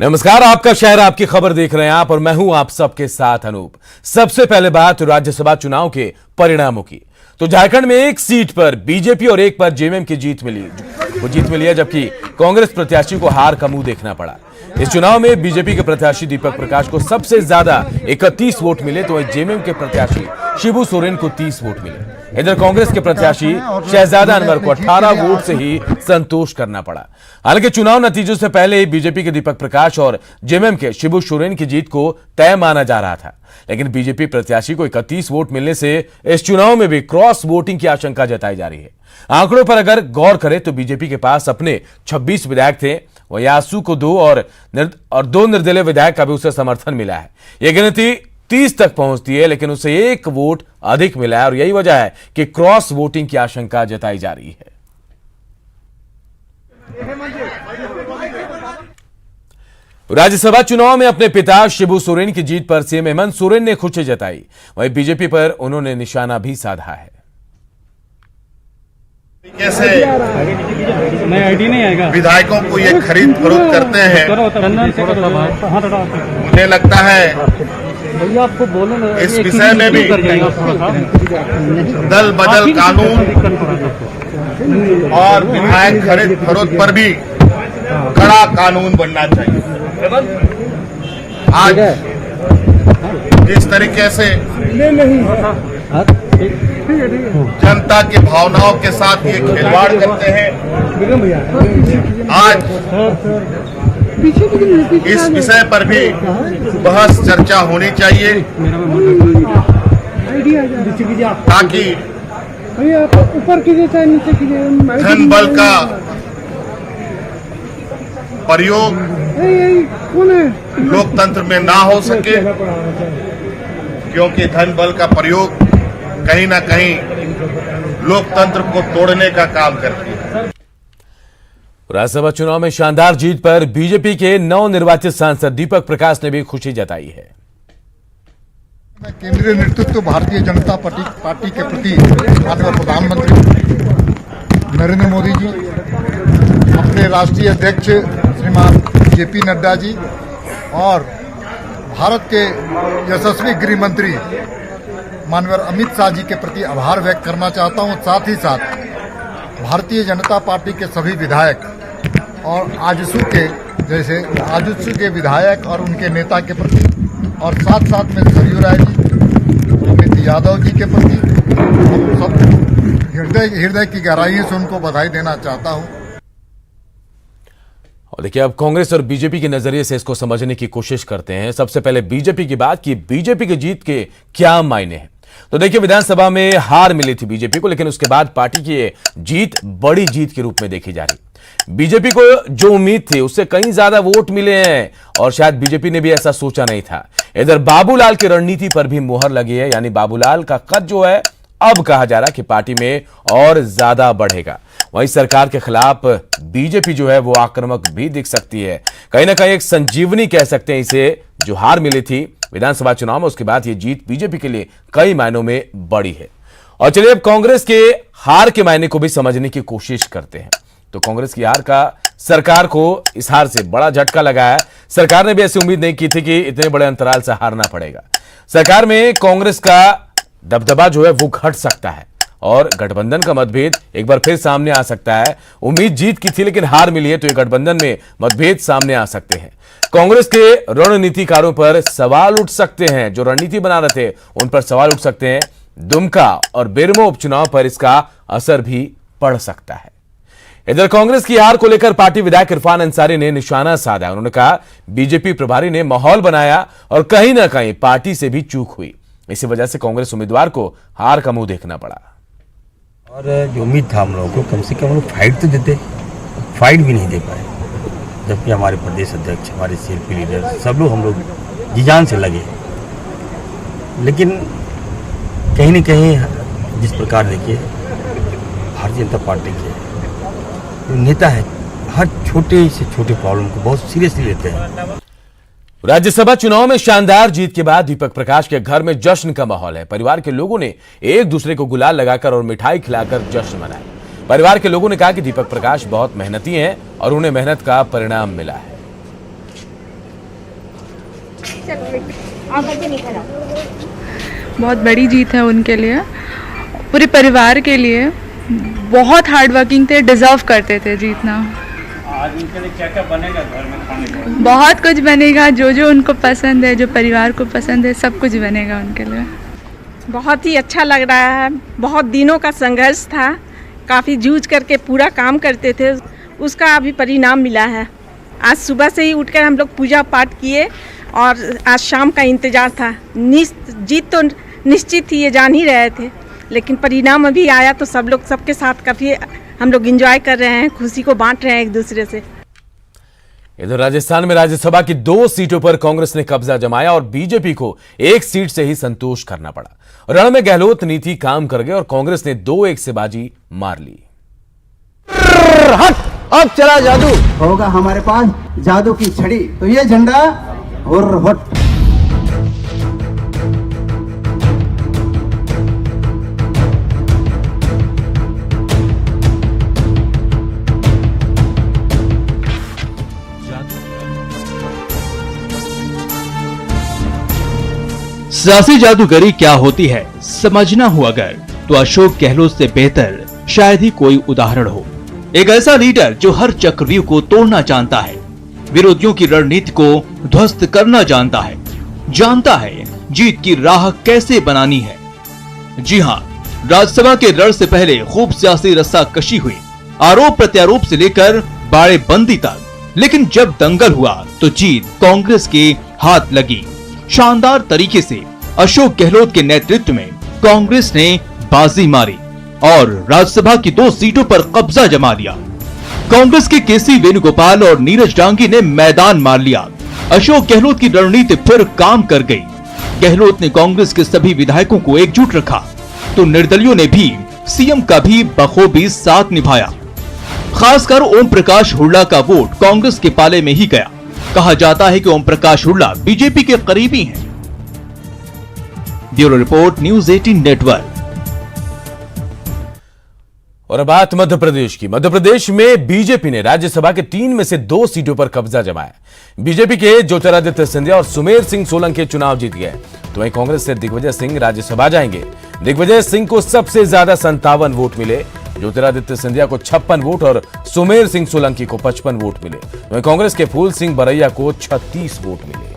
नमस्कार, आपका शहर आपकी खबर देख रहे हैं आप और मैं हूं आप सबके साथ अनूप। सबसे पहले बात राज्यसभा चुनाव के परिणामों की। तो झारखंड में एक सीट पर बीजेपी और एक पर जेएमएम की जीत मिली। वो जीत मिली है, जबकि कांग्रेस प्रत्याशी को हार का मुंह देखना पड़ा। इस चुनाव में बीजेपी के प्रत्याशी दीपक प्रकाश को सबसे ज्यादा 31 वोट मिले, तो जेएमएम के प्रत्याशी शिबू सोरेन को 30 वोट मिले। इधर कांग्रेस के प्रत्याशी शहजादा अनवर को 18 वोट से ही संतोष करना पड़ा। हालांकि चुनाव नतीजों से पहले ही बीजेपी के दीपक प्रकाश और जेएमएम के शिबू सोरेन की जीत को तय माना जा रहा था, लेकिन बीजेपी प्रत्याशी को 31 वोट मिलने से इस चुनाव में भी क्रॉस वोटिंग की आशंका जताई जा रही है। आंकड़ों पर अगर गौर करें तो बीजेपी के पास अपने 26 विधायक थे, वहीं आसू को 2 और 2 निर्दलीय विधायक का भी उसे समर्थन मिला है। यह गिनती 30 तक पहुंचती है, लेकिन उसे 1 वोट अधिक मिला है और यही वजह है कि क्रॉस वोटिंग की आशंका जताई जा रही है। राज्यसभा चुनाव में अपने पिता शिबू सोरेन की जीत पर सीएम हेमंत सोरेन ने खुशी जताई। वहीं बीजेपी पर उन्होंने निशाना भी साधा है। कैसे विधायकों को ये खरीद फरोख्त करते हैं, मुझे लगता है इस विषय में भी दल बदल कानून और विधायक खरीद फरोख्त पर भी कड़ा कानून बनना चाहिए। आज जिस तरीके से जनता की भावनाओं के साथ ये खिलवाड़ करते हैं, आज इस विषय पर भी बहस चर्चा होनी चाहिए, ताकि धन बल का प्रयोग लोकतंत्र में ना हो सके, क्योंकि धन बल का प्रयोग कहीं ना कहीं लोकतंत्र को तोड़ने का काम करती है। राज्यसभा चुनाव में शानदार जीत पर बीजेपी के नवनिर्वाचित सांसद दीपक प्रकाश ने भी खुशी जताई है। केंद्रीय नेतृत्व भारतीय जनता पार्टी के प्रति माननीय प्रधानमंत्री नरेंद्र मोदी जी, अपने राष्ट्रीय अध्यक्ष श्रीमान जेपी नड्डा जी और भारत के यशस्वी गृह मंत्री माननीय अमित शाह जी के प्रति आभार व्यक्त करना चाहता हूं। साथ ही साथ भारतीय जनता पार्टी के सभी विधायक और आजसू के विधायक और उनके नेता के प्रति, और साथ साथ में सरयू राय जी, अमित यादव जी के प्रति हम सब हृदय की गहराइयों से उनको बधाई देना चाहता हूं। और देखिए, अब कांग्रेस और बीजेपी के नजरिए से इसको समझने की कोशिश करते हैं। सबसे पहले बीजेपी की बात की बीजेपी की जीत के क्या मायने हैं। तो देखिए, विधानसभा में हार मिली थी बीजेपी को, लेकिन उसके बाद पार्टी की ये जीत बड़ी जीत के रूप में देखी जा रही। बीजेपी को जो उम्मीद थी उससे कहीं ज्यादा वोट मिले हैं और शायद बीजेपी ने भी ऐसा सोचा नहीं था। इधर बाबूलाल की रणनीति पर भी मुहर लगी है, यानी बाबूलाल का कद जो है अब कहा जा रहा है कि पार्टी में और ज्यादा बढ़ेगा। वहीं सरकार के खिलाफ बीजेपी जो है वो आक्रामक भी दिख सकती है। कहीं ना कहीं एक संजीवनी कह सकते हैं इसे, जो हार मिली थी विधानसभा चुनाव में, उसके बाद ये जीत बीजेपी के लिए कई मायनों में बड़ी है। और चलिए अब कांग्रेस के हार के मायने को भी समझने की कोशिश करते हैं। तो कांग्रेस की हार का सरकार को इस हार से बड़ा झटका लगा है। सरकार ने भी ऐसी उम्मीद नहीं की थी कि इतने बड़े अंतराल से हारना पड़ेगा। सरकार में कांग्रेस का दबदबा जो है वो घट सकता है और गठबंधन का मतभेद एक बार फिर सामने आ सकता है। उम्मीद जीत की थी, लेकिन हार मिली है, तो ये गठबंधन में मतभेद सामने आ सकते हैं। कांग्रेस के रणनीतिकारों पर सवाल उठ सकते हैं, जो रणनीति बना रहे थे उन पर सवाल उठ सकते हैं। दुमका और बेरमो उपचुनाव पर इसका असर भी पड़ सकता है। इधर कांग्रेस की हार को लेकर पार्टी विधायक इरफान अंसारी ने निशाना साधा। उन्होंने कहा, बीजेपी प्रभारी ने माहौल बनाया और कहीं ना कहीं पार्टी से भी चूक हुई। इसी वजह से कांग्रेस उम्मीदवार को हार का मुंह देखना पड़ा। और जो उम्मीद था हम लोगों को, कम से कम हम लोग फाइट तो देते, फाइट भी नहीं दे पाए। जबकि हमारे प्रदेश अध्यक्ष, हमारे सीएलपी लीडर, सब लोग हम लोग जी जान से लगे, लेकिन कहीं न कहीं जिस प्रकार देखिए भारतीय जनता पार्टी के नेता है, हर छोटे से छोटे प्रॉब्लम को बहुत सीरियसली लेते हैं। राज्यसभा चुनाव में शानदार जीत के बाद दीपक प्रकाश के घर में जश्न का माहौल है। परिवार के लोगों ने एक दूसरे को गुलाल लगाकर और मिठाई खिलाकर जश्न मनाया। परिवार के लोगों ने कहा कि दीपक प्रकाश बहुत मेहनती हैं और उन्हें मेहनत का परिणाम मिला है। बहुत बड़ी जीत है उनके लिए, पूरे परिवार के लिए। बहुत हार्ड वर्किंग थे, डिजर्व करते थे जीतना। आज उनके लिए क्या क्या बनेगा घर में खाने को? बहुत कुछ बनेगा, जो जो उनको पसंद है, जो परिवार को पसंद है, सब कुछ बनेगा उनके लिए। बहुत ही अच्छा लग रहा है। बहुत दिनों का संघर्ष था, काफ़ी जूझ करके पूरा काम करते थे, उसका अभी परिणाम मिला है। आज सुबह से ही उठकर हम लोग पूजा पाठ किए और आज शाम का इंतज़ार था। जीत तो निश्चित थी, ये जान ही रहे थे, लेकिन परिणाम अभी आया तो सब लोग सबके साथ काफ़ी हम लोग एंजॉय कर रहे हैं, खुशी को बांट रहे हैं एक दूसरे से। इधर राजस्थान में राज्यसभा की 2 सीटों पर कांग्रेस ने कब्जा जमाया और बीजेपी को 1 सीट से ही संतोष करना पड़ा। रण में गहलोत नीति काम कर गई और कांग्रेस ने 2-1 से बाजी मार ली। हट, अब चला जादू। होगा हमारे पास जादू की छड़ी, तो ये झंडा और हट। सियासी जादूगरी क्या होती है समझना हो अगर, तो अशोक गहलोत से बेहतर शायद ही कोई उदाहरण हो। एक ऐसा लीडर जो हर चक्रव्यूह को तोड़ना जानता है, विरोधियों की रणनीति को ध्वस्त करना जानता है जीत की राह कैसे बनानी है। जी हां, राज्यसभा के रण से पहले खूब सियासी रस्साकशी हुई, आरोप प्रत्यारोप से लेकर बाड़ेबंदी तक। लेकिन जब दंगल हुआ तो जीत कांग्रेस के हाथ लगी। शानदार तरीके से अशोक गहलोत के नेतृत्व में कांग्रेस ने बाजी मारी और राज्यसभा की 2 सीटों पर कब्जा जमा लिया। कांग्रेस के केसी वेणुगोपाल और नीरज डांगी ने मैदान मार लिया। अशोक गहलोत की रणनीति फिर काम कर गई। गहलोत ने कांग्रेस के सभी विधायकों को एकजुट रखा तो निर्दलियों ने भी सीएम का भी बखूबी साथ निभाया। खासकर ओम प्रकाश हुड्डा का वोट कांग्रेस के पाले में ही गया। कहा जाता है कि ओम प्रकाश हुड्डा बीजेपी के करीबी हैं। Bureau report, news 18 network. और अब बात मध्य प्रदेश की। मध्य प्रदेश में बीजेपी ने राज्यसभा के 3 में से 2 सीटों पर कब्जा जमाया। बीजेपी के ज्योतिरादित्य सिंधिया और सुमेर सिंह सोलंकी चुनाव जीत गए, तो वहीं कांग्रेस से दिग्विजय सिंह राज्यसभा जाएंगे। दिग्विजय सिंह को सबसे ज्यादा 57 वोट मिले, ज्योतिरादित्य सिंधिया को 56 वोट और सुमेर सिंह सोलंकी को 55 वोट मिले। वहीं कांग्रेस के फूल सिंह बरैया को 36 वोट मिले।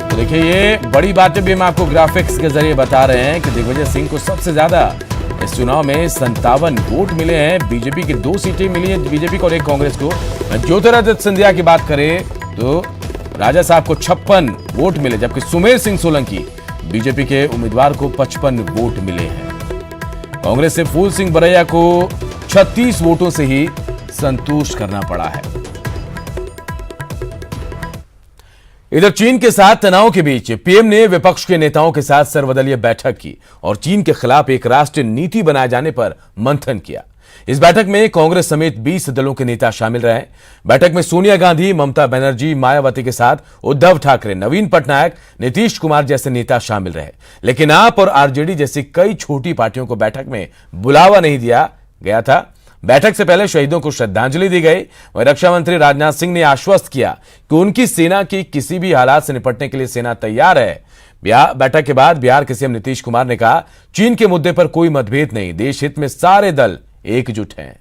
तो देखिए, ये बड़ी बातें भी हम आपको ग्राफिक्स के जरिए बता रहे हैं कि दिग्विजय सिंह को सबसे ज्यादा इस चुनाव में 57 वोट मिले हैं। बीजेपी की 2 सीटें मिली हैं, बीजेपी को और एक कांग्रेस को। ज्योतिरादित्य सिंधिया की बात करें तो राजा साहब को 56 वोट मिले, जबकि सुमेर सिंह सोलंकी बीजेपी के उम्मीदवार को 55 वोट मिले हैं। कांग्रेस से फूल सिंह बरैया को 36 वोटों से ही संतोष करना पड़ा है। इधर चीन के साथ तनाव के बीच पीएम ने विपक्ष के नेताओं के साथ सर्वदलीय बैठक की और चीन के खिलाफ एक राष्ट्रीय नीति बनाए जाने पर मंथन किया। इस बैठक में कांग्रेस समेत 20 दलों के नेता शामिल रहे। बैठक में सोनिया गांधी, ममता बनर्जी, मायावती के साथ उद्धव ठाकरे, नवीन पटनायक, नीतीश कुमार जैसे नेता शामिल रहे। लेकिन आप और आरजेडी जैसी कई छोटी पार्टियों को बैठक में बुलावा नहीं दिया गया था। बैठक से पहले शहीदों को श्रद्धांजलि दी गई। वहीं रक्षा मंत्री राजनाथ सिंह ने आश्वस्त किया कि उनकी सेना की किसी भी हालात से निपटने के लिए सेना तैयार है। बैठक के बाद बिहार के सीएम नीतीश कुमार ने कहा, चीन के मुद्दे पर कोई मतभेद नहीं, देश हित में सारे दल एकजुट हैं।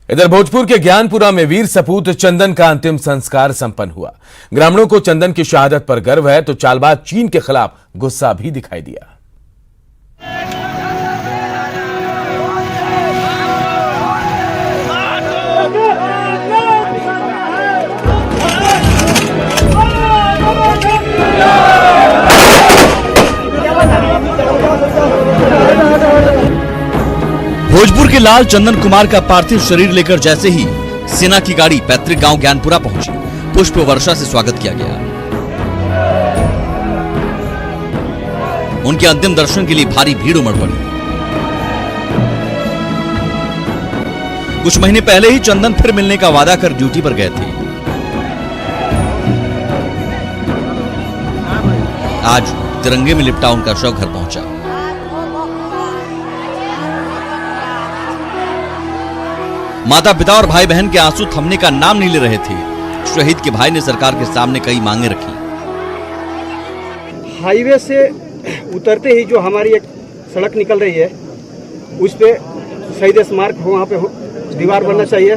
इधर भोजपुर के ज्ञानपुरा में वीर सपूत चंदन का अंतिम संस्कार संपन्न हुआ। ग्रामीणों को चंदन की शहादत पर गर्व है तो चालबाज चीन के खिलाफ गुस्सा भी दिखाई दिया। भोजपुर के लाल चंदन कुमार का पार्थिव शरीर लेकर जैसे ही सेना की गाड़ी पैतृक गांव ज्ञानपुरा पहुंची, पुष्प वर्षा से स्वागत किया गया। उनके अंतिम दर्शन के लिए भारी भीड़ उमड़ पड़ी। कुछ महीने पहले ही चंदन फिर मिलने का वादा कर ड्यूटी पर गए थे। आज तिरंगे में लिपटा उनका शव घर पहुंचा। माता पिता और भाई बहन के आंसू थमने का नाम नहीं ले रहे थे। शहीद के भाई ने सरकार के सामने कई मांगे रखी। हाईवे से उतरते ही जो हमारी एक सड़क निकल रही है, उस पे शहीद स्मारक वहाँ पे दीवार बनना चाहिए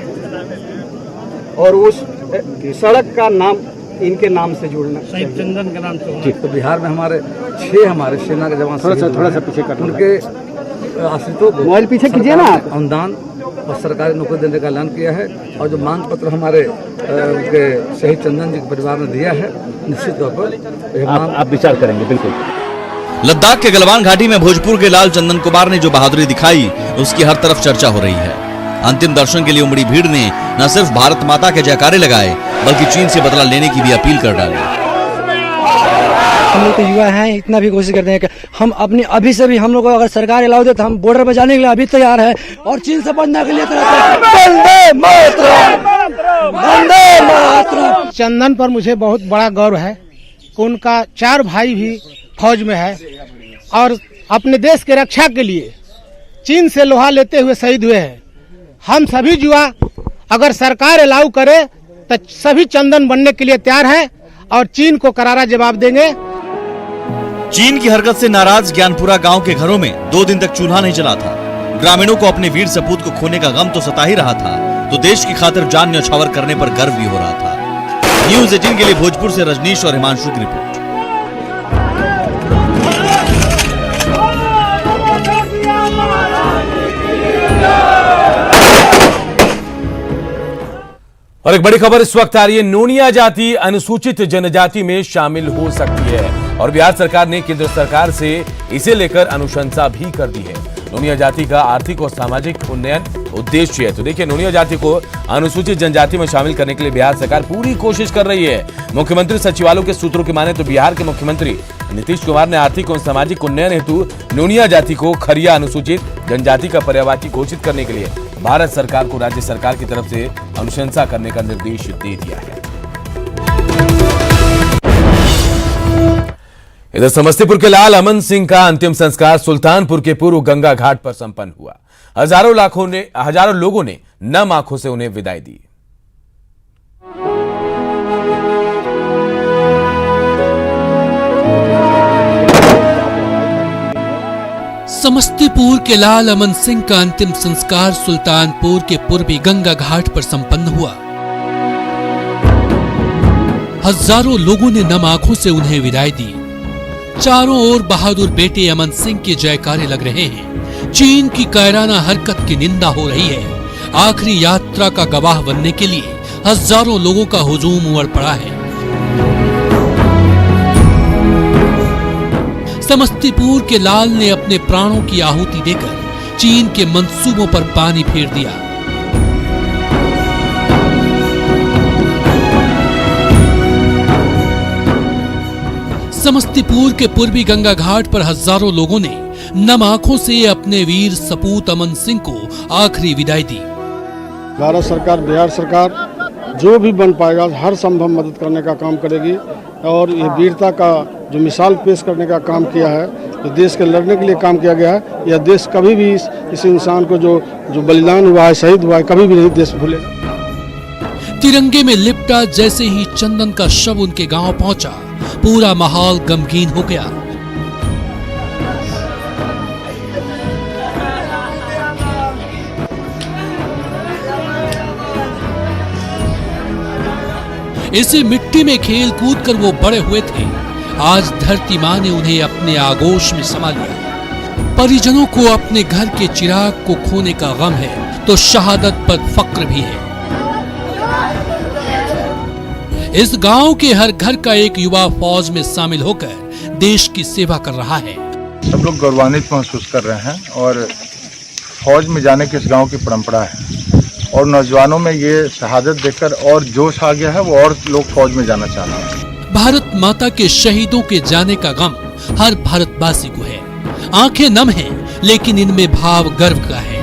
और उस सड़क का नाम इनके नाम से जोड़ना चाहिए। चंदन के नाम से। तो बिहार में हमारे सेना के जवान थोड़ा सा पीछे कर, उनके आश्रितों को मोबाइल पीछे कीजिए ना, अनुदान और सरकारी नौकरी देने का ऐलान किया है। और जो मांग पत्र हमारे उनके शहीद चंदन जी के परिवार ने दिया है, निश्चित तौर पर आप विचार करेंगे। बिल्कुल। लद्दाख के गलवान घाटी में भोजपुर के लाल चंदन कुमार ने जो बहादुरी दिखाई, उसकी हर तरफ चर्चा हो रही है। अंतिम दर्शन के लिए उमड़ी भीड़ ने न सिर्फ भारत माता के जयकारे लगाए, बल्कि चीन से बदला लेने की भी अपील कर डाली। हम लोग तो युवा हैं, इतना भी कोशिश करते हैं कि हम अपनी अभी से भी हम लोग को अगर सरकार अलाउ दे तो हम बॉर्डर पर जाने के लिए अभी तैयार है और चीन से बचने के लिए वंदे मातरम, वंदे मातरम। चंदन पर मुझे बहुत बड़ा गौरव है कि उनका 4 भाई भी फौज में है और अपने देश के रक्षा के लिए चीन से लोहा लेते हुए शहीद हुए हैं। हम सभी युवा अगर सरकार अलाउ करे तो सभी चंदन बनने के लिए तैयार है और चीन को करारा जवाब देंगे। चीन की हरकत से नाराज ज्ञानपुरा गांव के घरों में 2 दिन तक चूल्हा नहीं जला था। ग्रामीणों को अपने वीर सपूत को खोने का गम तो सता ही रहा था, तो देश की खातिर जान न्यौछावर करने पर गर्व भी हो रहा था। न्यूज़ 18 के लिए भोजपुर से रजनीश और हिमांशु की रिपोर्ट। और एक बड़ी खबर इस वक्त आ रही है, नोनिया जाति अनुसूचित जनजाति में शामिल हो सकती है और बिहार सरकार ने केंद्र सरकार से इसे लेकर अनुशंसा भी कर दी है। नोनिया जाति का आर्थिक और सामाजिक उन्नयन उद्देश्य है। तो देखिए, नोनिया जाति को अनुसूचित जनजाति में शामिल करने के लिए बिहार सरकार पूरी कोशिश कर रही है। मुख्यमंत्री सचिवालय के सूत्रों की माने तो बिहार के मुख्यमंत्री नीतीश कुमार ने आर्थिक और सामाजिक उन्नयन हेतु नोनिया जाति को खरिया अनुसूचित जनजाति का पर्यायवाची घोषित करने के लिए भारत सरकार को राज्य सरकार की तरफ से अनुशंसा करने का निर्देश दे दिया है। इधर समस्तीपुर के लाल अमन सिंह का अंतिम संस्कार सुल्तानपुर के पूर्व गंगा घाट पर संपन्न हुआ। हजारों लोगों ने नम आंखों से उन्हें विदाई दी। समस्तीपुर के लाल अमन सिंह का अंतिम संस्कार सुल्तानपुर के पूर्वी गंगा घाट पर संपन्न हुआ। हजारों लोगों ने नम आंखों से उन्हें विदाई दी। चारों ओर बहादुर बेटे अमन सिंह के जयकारे लग रहे हैं। चीन की कायराना हरकत की निंदा हो रही है। आखिरी यात्रा का गवाह बनने के लिए हजारों लोगों का हुजूम उमड़ पड़ा है। समस्तीपुर के लाल ने अपने प्राणों की आहुति देकर चीन के मंसूबों पर पानी फेर दिया। समस्तीपुर के पूर्वी गंगा घाट पर हजारों लोगों ने नम आंखों से अपने वीर सपूत अमन सिंह को आखिरी विदाई दी। भारत सरकार, बिहार सरकार जो भी बन पाएगा हर संभव मदद करने का काम करेगी और ये वीरता का जो मिसाल पेश करने का काम किया है, जो देश के लड़ने के लिए काम किया गया है, यह देश कभी भी इस इंसान को जो बलिदान हुआ है, शहीद हुआ है, कभी भी नहीं देश भूलेगा। तिरंगे में लिपटा जैसे ही चंदन का शव उनके गांव पहुंचा, पूरा माहौल गमगीन हो गया। इसी मिट्टी में खेल कूद कर वो बड़े हुए थे। आज धरती मां ने उन्हें अपने आगोश में समा लिया। परिजनों को अपने घर के चिराग को खोने का गम है तो शहादत पर फक्र भी है। इस गांव के हर घर का एक युवा फौज में शामिल होकर देश की सेवा कर रहा है। सब लोग गौरवान्वित महसूस कर रहे हैं और फौज में जाने की इस गांव की परंपरा है और नौजवानों में ये शहादत देखकर और जोश आ गया है, वो और लोग फौज में जाना चाह रहे हैं। भारत माता के शहीदों के जाने का गम हर भारतवासी को है। आंखें नम हैं, लेकिन इनमें भाव गर्व का है,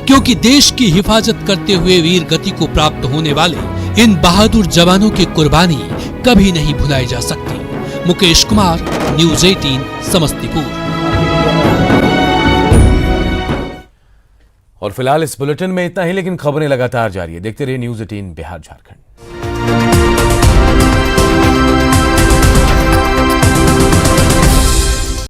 क्योंकि देश की हिफाजत करते हुए वीर गति को प्राप्त होने वाले इन बहादुर जवानों की कुर्बानी कभी नहीं भुलाई जा सकती। मुकेश कुमार, न्यूज़ 18, समस्तीपुर। और फिलहाल इस बुलेटिन में इतना ही, लेकिन खबरें लगातार जारी है। देखते रहिए न्यूज़ 18 बिहार झारखंड।